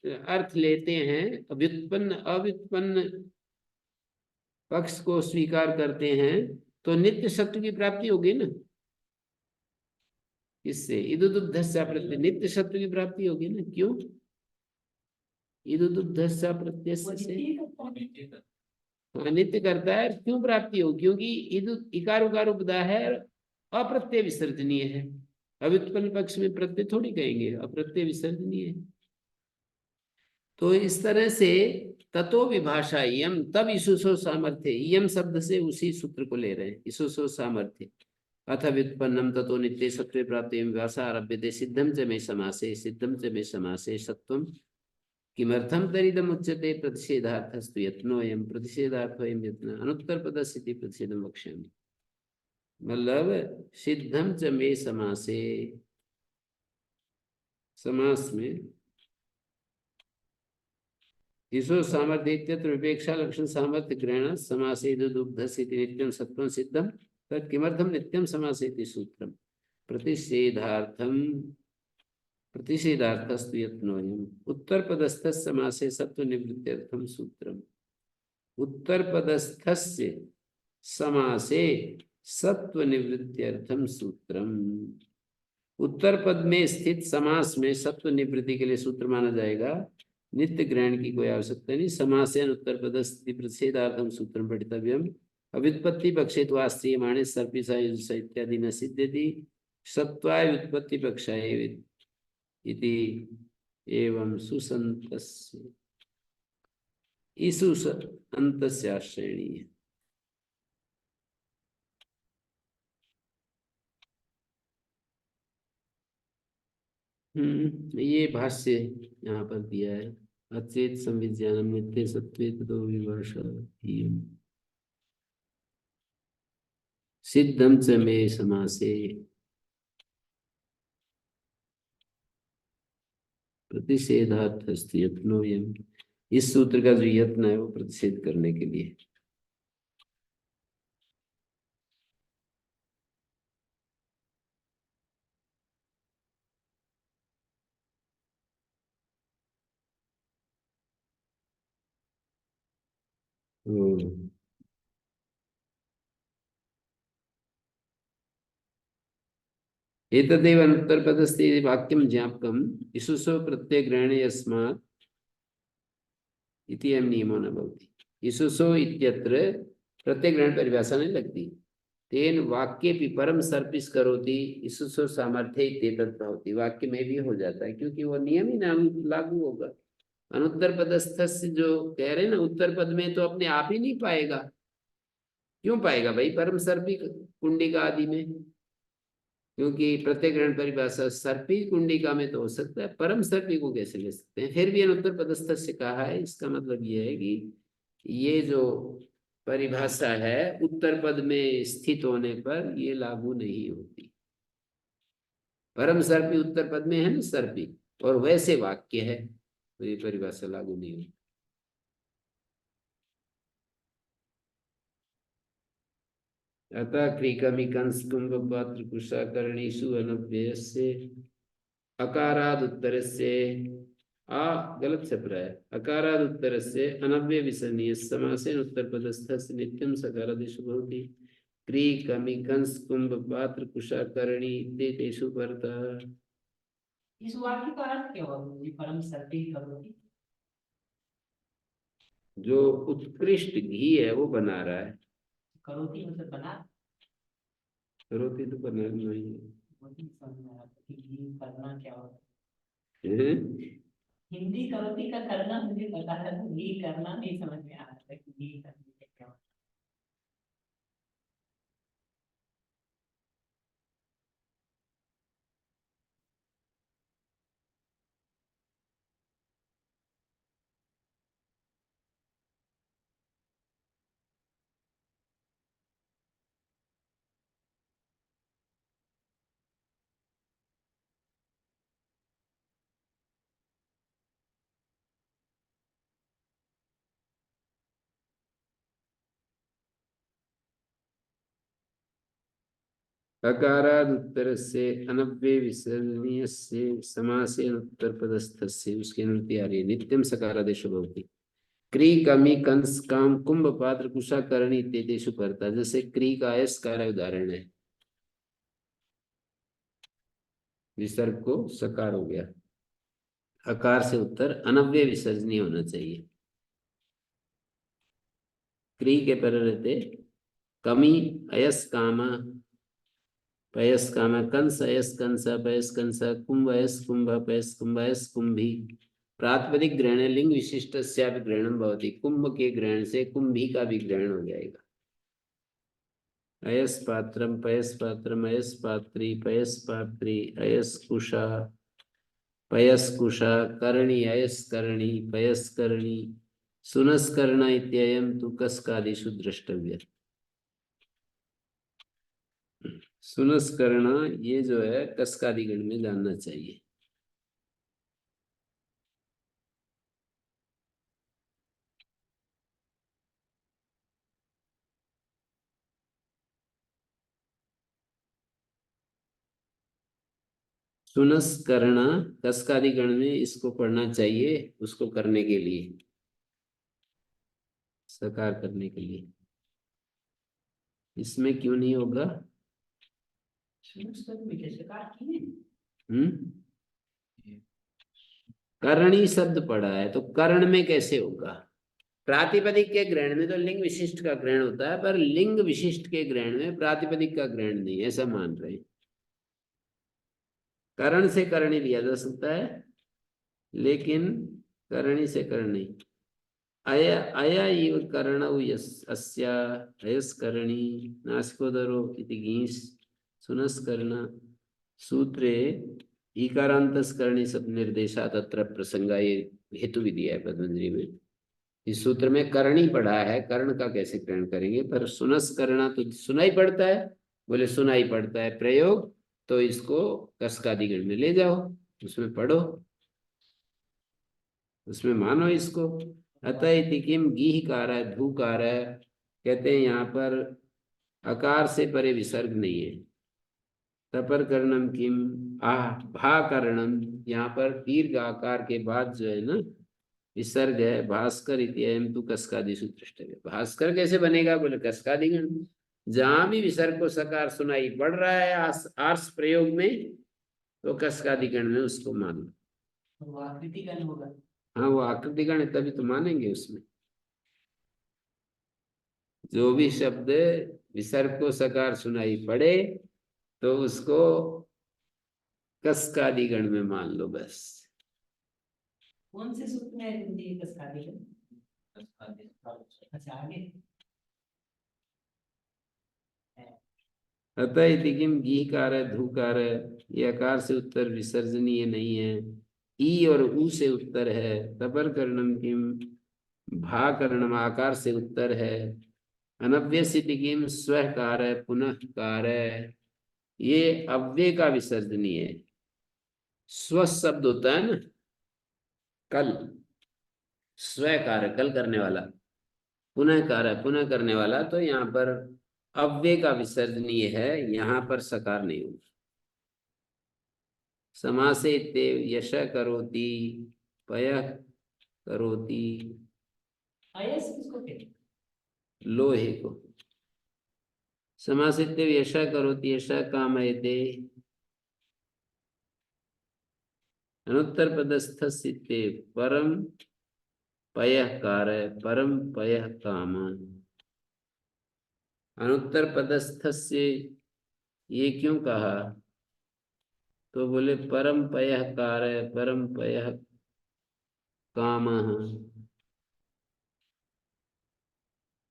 अर्थ लेते हैं, व्युत्पन्न अव्युत्पन्न पक्ष को स्वीकार करते हैं तो नित्य सत्व की प्राप्ति होगी ना। इससे इदुदुग्धस्य प्रत्यय नित्य सत्व की प्राप्ति होगी ना। क्यों? इदुदुग्धस्य प्रत्यय से नित्य करता है। क्यों प्राप्ति हो? क्योंकि इदु इकार उकार उपदा है, अप्रत्यय विसर्जनीय है। अव्युत्पन्न पक्ष में प्रत्यय थोड़ी कहेंगे, अप्रत्यय विसर्जनीय है। तो इस तरह से ततो विभाषा यम, तब इसुसो सामर्थ्य, यम शब्द से उसी सूत्र को ले रहे हैं, इसुसो सामर्थ्य। अथ व्युत्पन्नम ततो नित्य सत्वे प्राप्ति विभाषा आरभ्यते सिद्धम च मे समासे, सिद्धम च मे समासे सत्वम किमर्थम तरिदम उच्यते प्रतिषेधार्थस्तु यत्नोयम, प्रतिषेधार्थोयम यत्न अनुत्तर पदस्थिति प्रतिषेधम वक्ष्यामि। मतलब सिद्धम च मे समासे, समास में इसो सामर्थ्य विपेक्षा लक्षण सामर्थ्य ग्रहण समासे दुग्धसिति नित्यम सत्वं सिद्धम तत् किमर्थम नित्यम समासेति सूत्रम प्रतिषेधार्थम प्रतिषेधार्थस्तु यत्नोयम उत्तर पदस्थ समासे सत्व निवृत्त्यर्थम सूत्रम। उत्तर पदस्थस्य समासे सत्व निवृत्त्यर्थम सूत्रम। उत्तर पद में स्थित समास में सत्व निवृत्ति के लिए सूत्र माना जाएगा। नित्य ग्रहण की कोई आवश्यकता नहीं। समासेन उत्तर पदस्थिति प्रतिषेधार्थम सूत्रम पठितव्यम। अव्युत्पत्ति पक्षे तो आस्त्रीयमाणे सर्पिसा इत्यादि न सिद्ध्यति, सत्वाय व्युत्पत्ति पक्षाय इति एवं सुसंतस्य इसुस अंतस्य आश्रयणीय। ये भाष्य यहाँ पर दिया है। अचेत संविज्ञानम नित्य सत्वे ततो विभाषा सिद्धम च मे समासे प्रतिषेधार्थस्तु यत्नोयम। इस सूत्र का जो यत्न है वो प्रतिषेध करने के लिए। एतदेव अनुत्तरपदस्थे वाक्यं ज्ञापकम् इसुसो प्रत्ययग्रहणे यस्मात् इति अयं नियमो न भवति। इसुसो इत्यत्र प्रत्ययग्रहण परिभाषा नहीं लगती। तेन वाक्ये परम सर्पिस करोति इसुसो सामर्थ्य इत्येतत् भवति। वाक्य में भी हो जाता है क्योंकि वो नियम ही नाम लागू होगा। अनुत्तर पदस्थ से जो कह रहे हैं ना, उत्तर पद में तो अपने आप ही नहीं पाएगा। क्यों पाएगा भाई? परम सर्पी कुंडिका आदि में, क्योंकि प्रत्ययग्रहण परिभाषा सर्पी कुंडिका में तो हो सकता है, परम सर्पी को कैसे ले सकते हैं? फिर भी अनुत्तर पदस्थ से कहा है। इसका मतलब ये है कि ये जो परिभाषा है उत्तर पद में स्थित होने पर ये लागू नहीं होती। परम सर्पी उत्तर पद में है ना सर्पी, और वैसे वाक्य है तो ये परिभाषा लागू नहीं होती। अतः क्रीकमी कंस कुंभ पात्र कुशाकर्णीषु अनव्ययस्य अकाराद उत्तर से गलत छप रहा है। अकाराद उत्तर से अनव्यय विसर्जनीय समासेन उत्तर पदस्थ नित्यम सकारादेशु भवति। क्रीकमी कंस कुंभ पात्र कुशाकर्णी तेषु परतः। इस वाक्य का अर्थ क्या होगा? परम सर्पी करोति, जो उत्कृष्ट घी है वो बना रहा है। करोति मतलब बना, करोति तो बना नहीं है। करना क्या होता हैं? हिंदी करोति का करना मुझे पता है, तो घी करना नहीं समझ में आ रहा था कि घी करने का क्या होता अकाराद उत्तर से अनव्यय विसर्जनीय से समासे उत्तर पदस्थस्य उसकी अनुवृत्ति आ रही है। नित्यम सकारादेशो भवति। क्री कमी कंस काम कुंभ पात्र कुशा करणी इत्यादिषु परता। जैसे क्री का यस कार्य उदाहरण है। विसर्ग को सकार हो गया। अकार से उत्तर अनव्यय विसर्जनीय होना चाहिए। क्री के पर रहते कमी अयस कामा पयस कामा कंस अयस कंस पयस कंस कुंभ अयस कुंभ पयस कुंभ अयस कुंभी। प्रातिपदिक ग्रहण लिंग विशिष्ट ग्रहणम भवति। कुंभ के ग्रहण से कुंभी का भी ग्रहण हो जाएगा। अयस पात्रम पयस पात्रम अयस पात्री पयस पात्री अयस कुशा पयस कुशा करणी अयस करणी पयस करणी सुनस कर्ण इत्ययम तु कस्कादिषु द्रष्टव्य। सुनस कर्ण ये जो है कस्कादिगण में जानना चाहिए। सुनस कर्ण कस्कादिगण में इसको पढ़ना चाहिए उसको करने के लिए, साकार करने के लिए। इसमें क्यों नहीं होगा? करणी शब्द पढ़ा है तो कर्ण में कैसे होगा? प्रातिपदिक के ग्रहण में तो लिंग विशिष्ट का ग्रहण होता है, पर लिंग विशिष्ट के ग्रहण में प्रातिपदिक का ग्रहण नहीं, ऐसा मान रहे हैं। कर्ण से करणी लिया जा सकता है लेकिन करणी से कर्ण नहीं। अय अय इव कर्णौ अस्या अयस करणी नासिकोदरो इति गीस सुनस कर्ण सूत्रे इकारांतस करणी सब निर्देशा तत्र प्रसंगा। ये हेतु भी दिया है पतंजलि में। इस सूत्र में करणी पढ़ा है, कर्ण का कैसे ग्रहण करेंगे? पर सुनस करना तो सुनाई पड़ता है, बोले सुनाई पड़ता है प्रयोग, तो इसको कस्कादिगण में ले जाओ, उसमें पढ़ो, उसमें मानो इसको। अतः इति किम गीहकार है धूकार है, कहते हैं यहाँ पर अकार से परे विसर्ग नहीं है। तपर कर्णम किम आह भा कर्णम, यहाँ पर दीर्घ आकार के बाद जो है ना विसर्ग है। भास्कर इत्ययम तु कस्कादिषु द्रष्टव्य। भास्कर कैसे बनेगा? बोले कस्कादिगण। जहां भी विसर्ग को सकार सुनाई पड़ रहा है आर्स प्रयोग में, तो कस्कादिगण में उसको मान लो। वो आकृति गण होगा। हाँ वो आकृतिगण है, तभी तो मानेंगे उसमें। जो भी शब्द विसर्ग को सकार सुनाई पड़े तो उसको कस्कादिगण में मान लो बस। कौन से सूत्र में है ये कस्कादिगण? अच्छा आगे अतः इति किम गीकार है धूकार है, ये आकार से उत्तर विसर्जनीय नहीं है। ई और ऊ से उत्तर है। तपर कर्णम किम भा कर्णम आकार से उत्तर है। अनव्यसिति किम स्वः कार है पुनः कार है, ये अव्यय का विसर्जनीय है। स्व शब्द होता है ना कल, स्व कार कल करने वाला, पुनः कार है पुनः करने वाला, तो यहाँ पर अव्यय का विसर्जनीय है, यहाँ पर सकार नहीं होगा। समासे ते यश करोति पयः करोति, अयस किसको कहते हैं? लोहे को। समासित्य यश करोति यश कामयते, अनुत्तर पदस्थस्ते परम पयः कारय परम पयः काम। अनुत्तर पदस्थस्य ये क्यों कहा? तो बोले परम पयः कारय परम पयः कामः।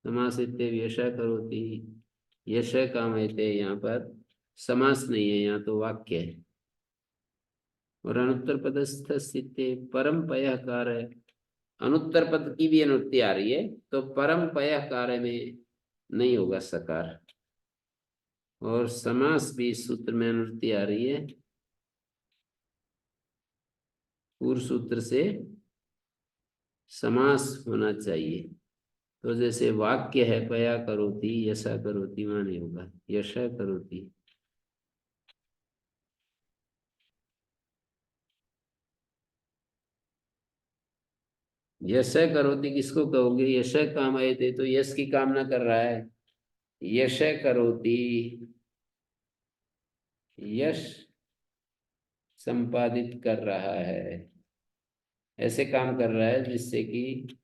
समासित्य यश करोति यश कामयते, यहाँ पर समास नहीं है, यहाँ तो वाक्य है। और अनुत्तर पदस्थ स्थिति परम पयः कार्य, अनुत्तर पद की भी अनुवृत्ति आ रही है तो परम पयः कार्य में नहीं होगा सकार। और समास भी सूत्र में अनुवृत्ति आ रही है, पूर्व सूत्र से समास होना चाहिए। तो जैसे वाक्य है पया करोति यशा करोति, वहां नहीं होगा यशा करोति। यश करोति किसको कहोगे? यश कामयते तो यश की कामना कर रहा है। यश करोति, यश संपादित कर रहा है, ऐसे काम कर रहा है जिससे कि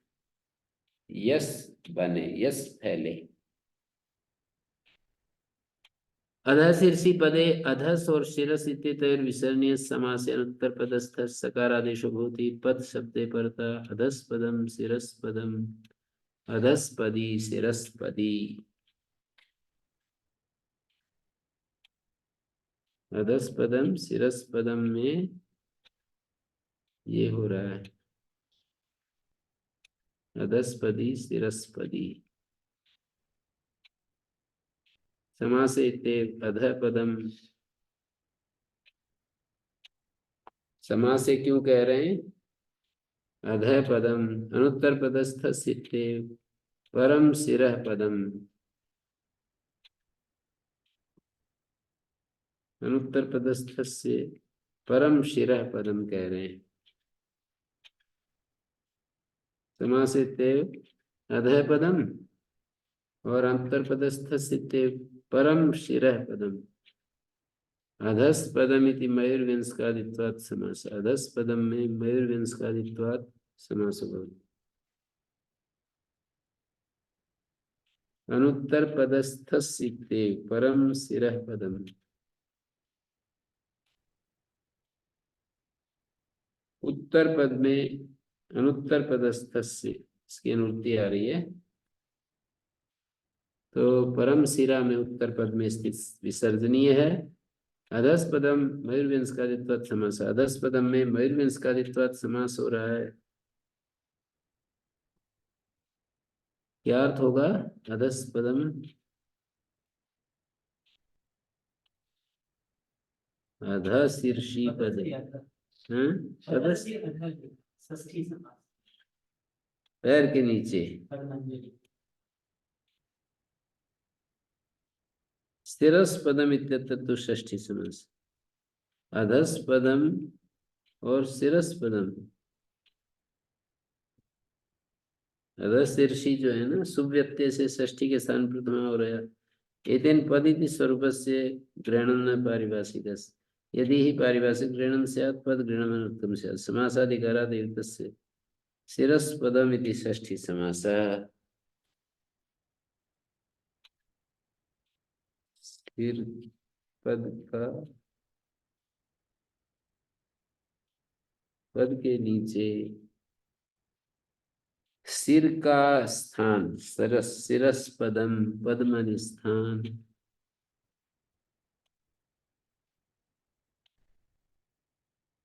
यश बने, यश फैले। अधः शीर्षि पदे अधस और शिरस इत्येतयोर् विसर्णीय समासेन उत्तर पदस्थ सकारादेशो भवति। पद शब्दे परतः अधस पदम शिरस पदम, अधस्पदी शिरस्पदी, अधस्पदम शिरस्पदम में ये हो रहा है, अधस्पदी शिरस्पदी। समासे ते अधः पदम, समासे क्यों कह रहे हैं? अधः पदम अनुत्तर पदस्थ सिद्धे परम शिरः पदम, अनुत्तर पदस्थ से परम शिरः पदम कह रहे हैं। समासे ते अधः पदम और अंतर पदस्थ सिद्धे परम शिरः पदम। अधस पदम इति मयूरव्यंस्कादित्वात् समास, अधस पदम में मयूरव्यंस्कादित्वात् समास भवति। अनुत्तर पदस्थ सिद्धे परम शिरः पदम, उत्तर पद में अनुत्तर पदस्थ से इसकी अनुवृत्ति आ रही है, तो परम शिरा में उत्तर पद में स्थित विसर्जनीय है। अधस पदम मयूरव्यंस्कादित्वात् समास, अधस पदम में मयूरव्यंस्कादित्वात् समास हो रहा है। क्या अर्थ होगा? अधस पदम अध शीर्षी पद, अधस षष्ठी समास पैर के नीचे, शिरस पदम इत्यत्र तो षष्ठी समास। अधस पदम और शिरस पदम, अधस शीर्षी जो है ना, सुव्यक्ति से षष्ठी के स्थान प्रथमा हो रहा है। एतेन पदिति स्वरूपस्य ग्रहणं न पारिभाषिकस्य, यदि ही पारिभाषिक ग्रहणं स्यात् पद ग्रहणमनुक्तं स्यात्। समासादिकारात् युक्तस्य शिरस पदम इति षष्ठी समासः। सिर पद का, पद के नीचे सिर का स्थान, सरस शिरस पदम, पद्मनि स्थान।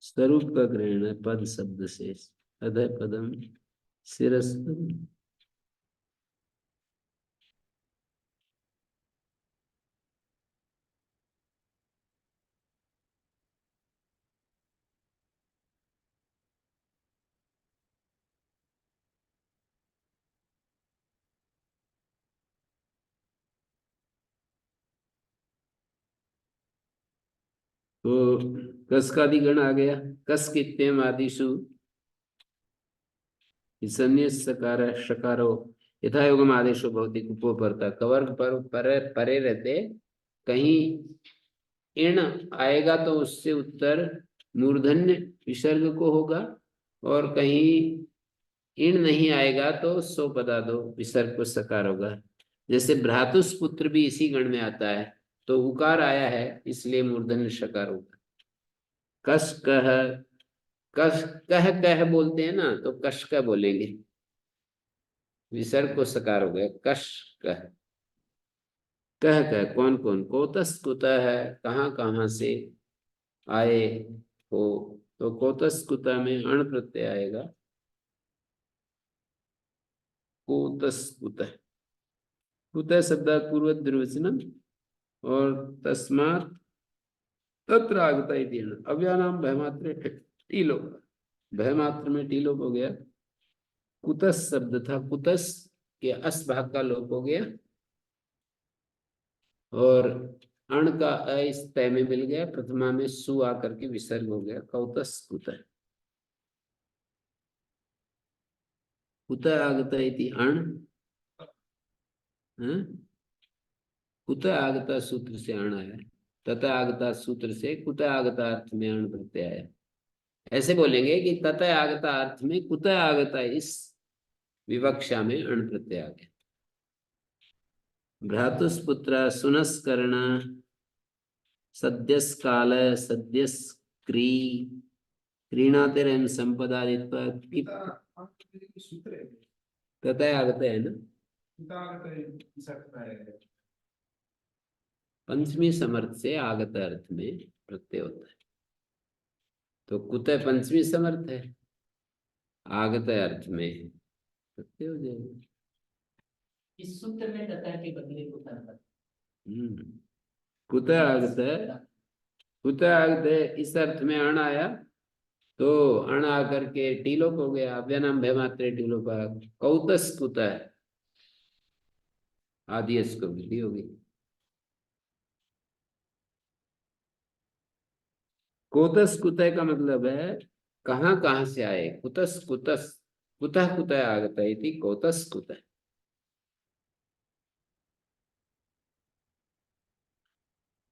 स्वरूप का ग्रहण है पद शब्द से, अधः पदम शिरस पदम। तो कस का अधिगण आ गया। कस कित्यम आदिशु सकार शकारो यथा योगम आदेशो भौतिक उपपरता, कवर पर परे रहते कहीं इण आएगा तो उससे उत्तर मूर्धन्य विसर्ग को होगा, और कहीं इण नहीं आएगा तो सो पदा दो विसर्ग को सकार होगा। जैसे भ्रातुस पुत्र भी इसी गण में आता है, तो उकार आया है इसलिए मूर्धन्य शकार होगा। कस कह, कस कह कह बोलते हैं ना, तो कश कह बोलेंगे, विसर्ग को सकार हो गया। कश कह, कह कह कौन कौन, कोतस कुतः है, कहाँ कहाँ से आए हो, तो कोतस कुतः में अण प्रत्यय आएगा। कोतस कुतः, कुतः शब्द पूर्व द्विवचनम और तस्मात् तत्र आगता इति अण। अव्यानाम भयमात्रे टीलो, भयमात्र में टीलोप हो गया। कुतस शब्द था, कुतस के अस भाग का लोप हो गया और अण का अ इस तय में मिल गया, प्रथमा में सु आकर के विसर्ग हो गया, कौतस कुतः। कुतः आगता इति अण्, हाँ? कुतः आगता सूत्र से अण आया, ततः आगता सूत्र से कुतः आगता अर्थ में अण प्रत्यय आया। ऐसे बोलेंगे कि ततः आगता अर्थ में कुतः आगता इस विवक्षा में अण प्रत्यय आ गया। भ्रातुस्पुत्र सुनस्कर्ण सद्यस्काल सद्यस्क्री क्रीणातिरं संपदादित्वा सूत्र है ततः आगता है ना। सकता है पंचमी समर्थ से आगत अर्थ में प्रत्यय होता है, तो कुतः पंचमी समर्थ है, आगत अर्थ में प्रत्यय हो जाएगा। इस सूत्र में तथा के बदले को तथा। कुतः आगत है, कुतः आगत है इस अर्थ में अण आया, तो अण आकर के टीलोप हो गया, अव्यनाम भयमात्रे टीलोपा, कौतस कुतः आदि इसको वृद्धि होगी। कोतस कुतः का मतलब है कहाँ कहाँ से आए, कुतस कुतस, कुतः कुतः आगत है इति कोतस कुतः।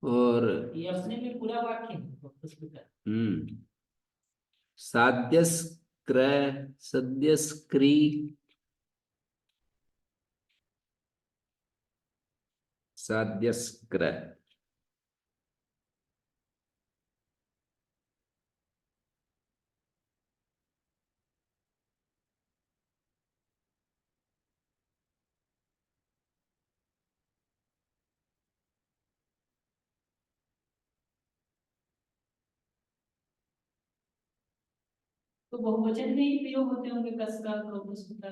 और ये अपने में पूरा वाक्य है तो कुछ भी कर। साध्यस्क्र सद्यस्क्री साध्यस्क्र, तो बहुवचन में ही प्रयोग होते होंगे कस का क्रोधस का।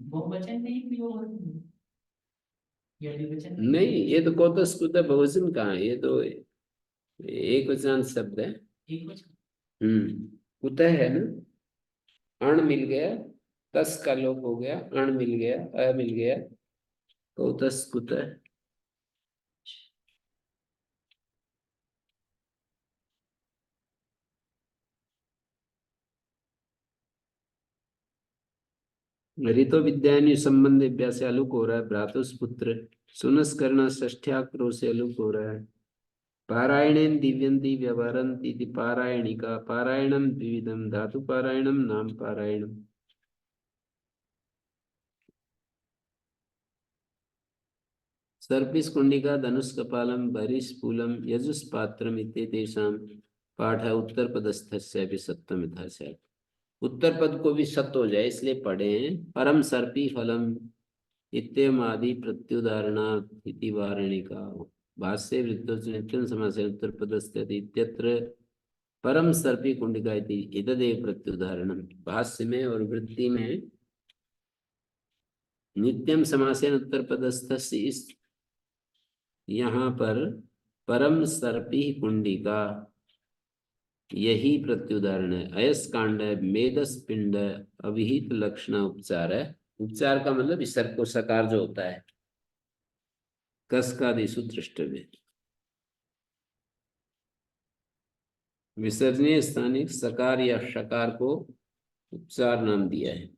बहुवचन में ही प्रयोग होते होंगे या द्विवचन में? नहीं, ये तो कोतस कुतः बहुवचन कहाँ है, ये तो एक वचन शब्द है। एक वचन। कुतः है ना, अण मिल गया, तस का लोप हो गया, अण मिल गया, अ मिल गया, कोतस कुतः। ऋतो विद्यान्यु संबंध अभ्यास से अलुक हो रहा है, भ्रातुस्पुत्र सुनस्कर्ण षष्ठ्याक्रो से अलुक हो रहा है। पारायणेन दिव्यन्ति व्यवहरन्ति इति पारायणिका, पारायणम द्विविधम, धातु पारायणम नाम पारायणम। सर्पिस कुंडिका धनुष कपालम बहिस्फूलम यजुष्पात्रम इत्येतेषां पाठ उत्तर पदस्थस्य भी सत्वम यथा स्यात्। उत्तर पद को भी सत्य हो जाए इसलिए पढ़े हैं। परम सर्पी फलम इत्यमादि प्रत्युदाहरणार्थ इति वारणिका, भाष्ये वृत्तोच्च समासेन उत्तर पदस्थ्यति इत्यत्र परम सर्पी कुंडिका इति एतदेव प्रत्युदाहरणम। भाष्य में और वृत्ति में नित्यम समासेन उत्तर पदस्थस्य इस यहाँ पर परम सर्पी कुंडिका यही प्रत्युदाहरण है। अयस्कांड मेदस पिंड अविहित लक्षण उपचार है। उपचार का मतलब विसर्ग को सकार जो होता है, कस का दिशु दृष्टव्य, विसर्जनीय स्थानिक सकार या शकार को उपचार नाम दिया है।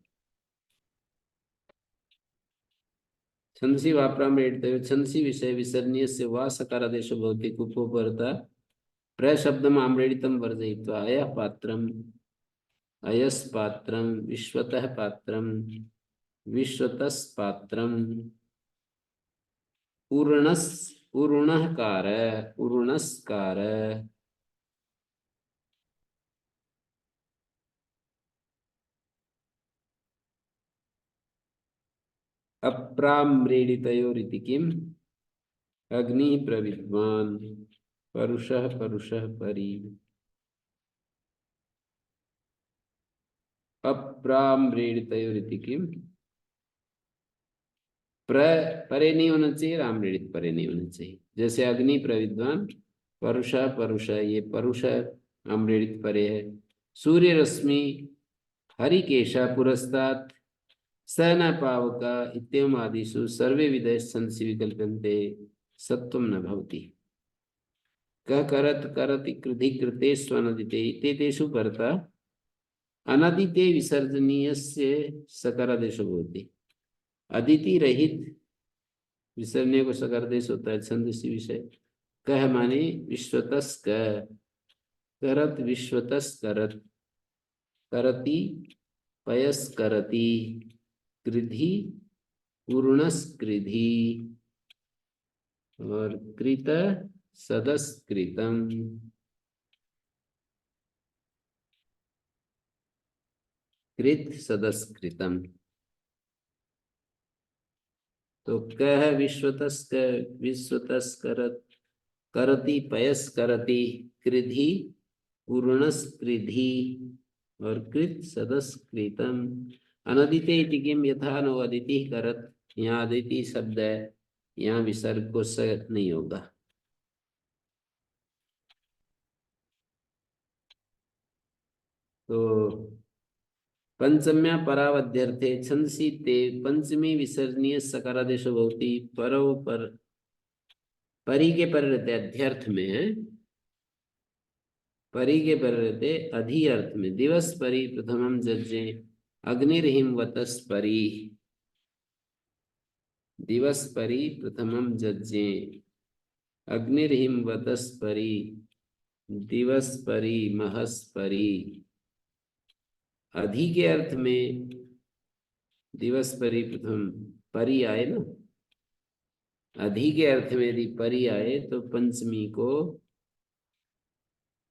छंदसी वापरामृत छंदसी विषय विसर्जनीय से वा सकार आदेश भौतिक उपोपरता प्रशब्दम आम्रेडितम वर्जयित्वा अयः पात्रम अयस पात्रम विश्वतः पात्रम विश्वतस् पात्रम पूर्णस पूर्णकार पूर्णस्कार अप्राम्रेडितयोरिति किम अग्नि प्रविद्वान् परुषः परुषः परि अप्राम्रेडितयोरिति किम परे नहीं होना चाहिए, रामरेडित परे नहीं होना चाहिए। जैसे अग्नि प्रविद्वान, परुषा परुषा, ये परुषा आम्रेडित परे है। सूर्य रश्मि हरिकेशा पुरस्तात् स न पावका इत्येवम् आदिषु सर्वे विधय छंदसि विकल्प्यन्ते सत्वं न भवति। क करत करति कृधि कृते स्वनदिते इत्येतेषु परतः अनदिते विसर्जनीयस्य सकारादेशो भवति। अदिति रहित विसर्जनीय को सकारादेश होता है छंदसी विषय। कह माने विश्वतस करत विश्वतस करत, करति पयस करति, कृधि पूर्णस कृधि, और कृत सदस कृतम। कृत सदस कृतम। तो कह विश्वतस विश्वतस करत, करति पयस करति, कृधि पूर्णस कृधि, और कृत सदस कृतम। अनदिते इति किम यथा नो अदिति करत। यहाँ अदिति शब्द है, यहाँ विसर्ग को स नहीं होगा। तो पंचम्या परावध्यर्थे छंदसी ते पंचमी विसर्जनीय सकारादेशो भवति। परौ पर परी के पर रहते अध्यर्थ में है, परी के पर रहते अधि अर्थ में। दिवस परी प्रथमम जज्जे अग्निर्हिम वतस परी। दिवस परी प्रथमम जज्जे अग्निर्हिम वतस परी, दिवस परी महस परी। अधि के अर्थ में दिवस परी प्रथम परी आए ना, अधि के अर्थ में यदि परी आए तो पंचमी को,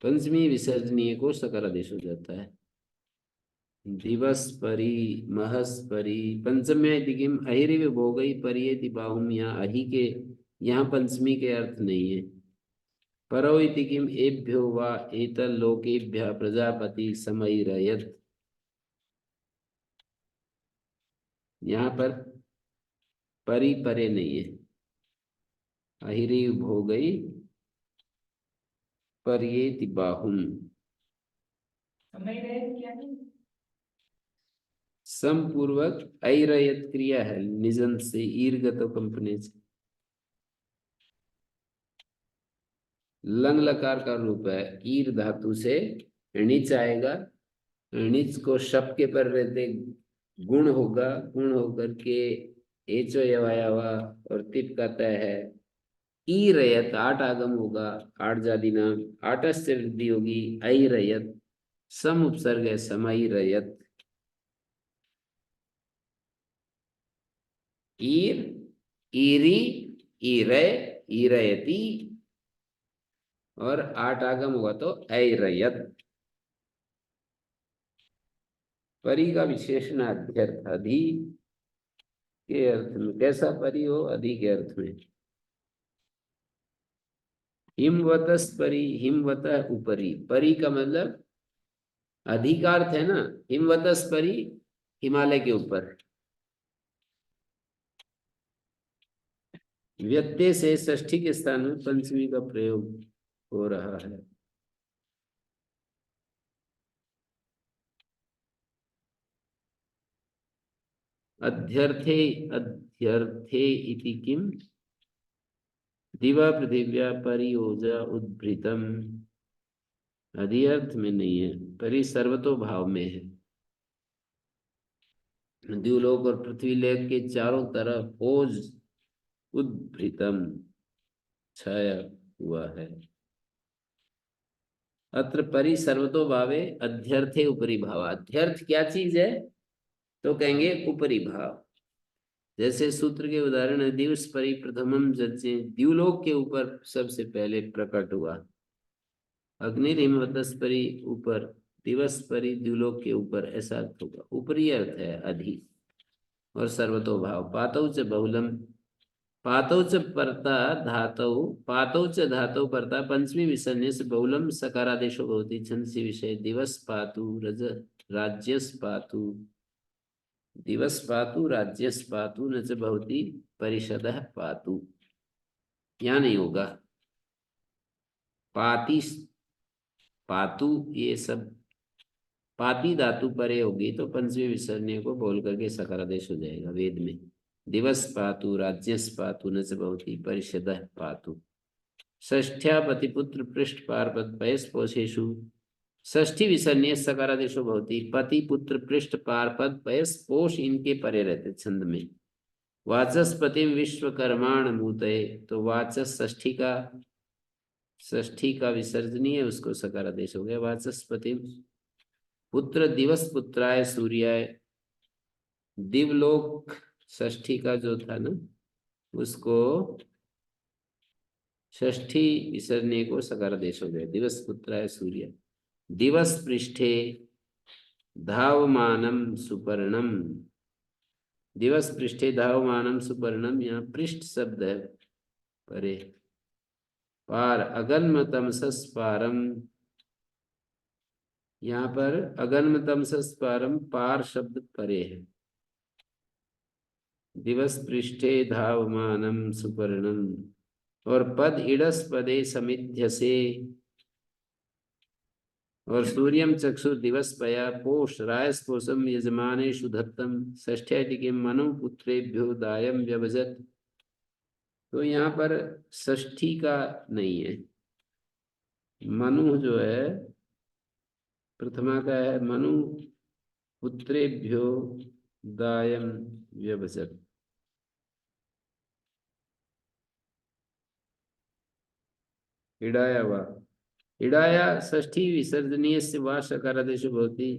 पंचमी विसर्जनीय को सकारादेश हो जाता है। दिवस परी महस परी। पंचम्या इति किम अहिरिव भोगई परियेति बाहुम। यहाँ अहि के, यहाँ पंचमी के अर्थ नहीं है। परो इति किम एभ्यो वा एतल लोकेभ्यः प्रजापति समैरयत्। यहाँ पर परी परे नहीं है। अहिरिव भोगई परियेति बाहुम। समय रहे क्या है? समपूर्वक ऐरयत क्रिया है, निजन से ईर्गतो कंपनी से। लंग लकार का रूप है, ईर धातु से णिच आएगा। णिच को शप के पर रहते गुण होगा, गुण होकर के एचो यवाया हुआ और तिप का तय है। ई रयत आठ आगम होगा, आठ जाति नाम, आठस से वृद्धि होगी। ऐ रयत सम उपसर्ग है, समय रयत। ईर ईरी ईरे ईरयति, और आठ आगम हुआ तो ऐरयत। परी का विशेषण अध्यर्थ अधि के अर्थ में। कैसा परी हो? अधि के अर्थ में। हिमवतस परी, हिमवत ऊपरी। परी का मतलब अधिकार्थ है ना। हिमवतस परी हिमालय के ऊपर। व्यत्यय से षष्ठी के स्थान में पंचमी का प्रयोग हो रहा है। अध्यर्थे अध्यर्थे इति किम दिवा पृथिव्या परियोजा उद्भृतम। अधिअर्थ में नहीं है, परि सर्वतो भाव में है। द्युलोक और पृथ्वी लेख के चारों तरफ ओज उद्भृतम छाया हुआ है। अत्र परि सर्वतो भावे अध्यर्थे उपरि भाव। अध्यर्थ क्या चीज है? तो कहेंगे उपरि भाव। जैसे सूत्र के उदाहरण है, दिवस परि प्रथमम जज्जे, द्युलोक के ऊपर सबसे पहले प्रकट हुआ। अग्निर्हिमवतस परि ऊपर, दिवस परि द्युलोक के ऊपर, ऐसा अर्थ होगा। ऊपरी अर्थ है अधि, और सर्वतो भाव। पातौ च बहुलम, पातौ च परता धातौ, पातौ च धातौ परता पंचमी विसर्जने से बहुलम सकारादेशो भवति। छंदसी विषय दिवस पातु रज राज्यस पातु, दिवस पातु राज्यस पातु न च भवति परिषदः पातु। यहाँ नहीं होगा। पाति पातु ये सब पाती धातु परे होगी तो पंचमी विसर्जनीय को बोल करके सकारादेश हो जाएगा वेद में। दिवस पातु राज्यस पातु न च भवति परिषदः पातु। षष्ठ्या पतिपुत्र पृष्ठ पार्वत पयस पोषेषु षष्ठी विसर्णीय सकारादेशो भवति। पति पुत्र पृष्ठ पारपद पयस पोष इनके परे रहते छंद में। वाचस्पतिम विश्वकर्माण मूतये, तो वाचस षष्ठी का विसर्जनीय, उसको सकारादेश हो गया वाचस्पतिम। पुत्र दिवस पुत्राय सूर्याय, दिवलोक षष्ठी का जो था ना, उसको षष्ठी विसर्जनीय को सकारादेश हो गया दिवस पुत्राय सूर्य। दिवस पृष्ठे धावमानम सुपर्णम, दिवस पृष्ठे धावमानम सुपर्णम, यहाँ पृष्ठ शब्द है परे। पार अगन्म तमसस पारम, यहाँ पर अगन्म तमसस पारम, पार शब्द परे है। दिवस पृष्ठे धावमानम सुपर्णम, और पद इडस पदे समिध्य से, और सूर्यम चक्षुर दिवस पया पोष रायस पोषम यजमानेषु दत्तम षष्ठ्याटिके मनु पुत्रेभ्यो दायम व्यभजत। तो यहाँ पर षष्ठी का नहीं है, मनु जो है प्रथमा का है, मनु पुत्रेभ्यो दायम व्यभजत। इडाया वा, इडाया षष्ठी विसर्जनीय से वा सकारादेश भवति।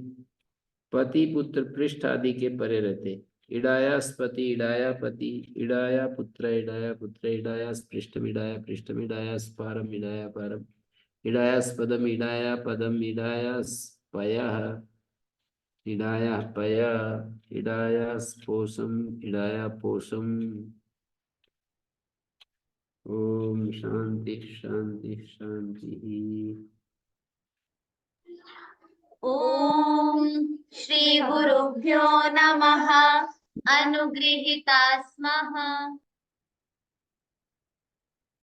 पति पुत्र पृष्ठ आदि के परे रहते। इडाया स्पति इडाया पति इडाया पुत्र इडाया पृष्ठम इडाया स्पारम इडाया पारम इडाया स्पदम इडाया पदम इडाया पयः इडाया पय इडाया पोषम इडाया पोषम। ओम शांति शांति शांति। ॐ श्री गुरुभ्यो नमः। अनुगृहीता स्मः।